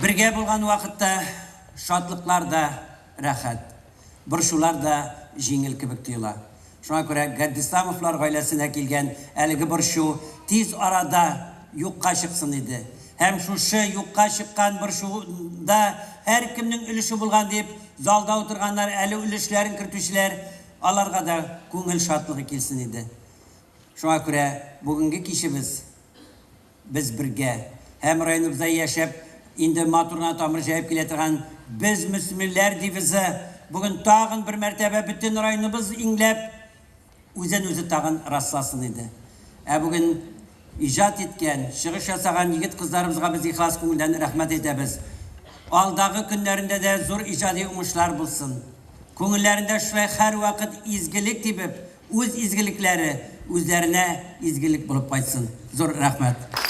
Бірге болған вақытта шатлықлар да рәхәт, бұршулар да жеңіл кебек тойыла. Шуңа күрә Гаддисламовлар гаиләсенә килгән әлеге борчу тиз арада юкка чыксын иде. Һәм шушы юкка чыккан борчуда һәр кемнең өлеше булган дип залда утырганнар, әле өлешләрен кертүчеләр, аларга да күңел шатлыгы килсен иде. Шуңа күрә бүгенге кичебез без бергә һәм районыбызда яшәп инде матурына тамыр җәеп килә торган без мөслимләр дивизы бүген тагын бер мәртәбә бөтен районыбыз иңләп үзен-үзе тагын расласын иде. Бүген иҗат иткән, чыгыш ясаган егет кызларыбызга без ихлас күңелдән рәхмәт әйтәбез. Алдагы көннәрендә дә зур иҗади уңышлар булсын. Күңелләрендә шулай һәр вакыт изгелек тибеп, үз изгелекләре үзләренә изгелек булып кайтсын. Зур рәхмәт.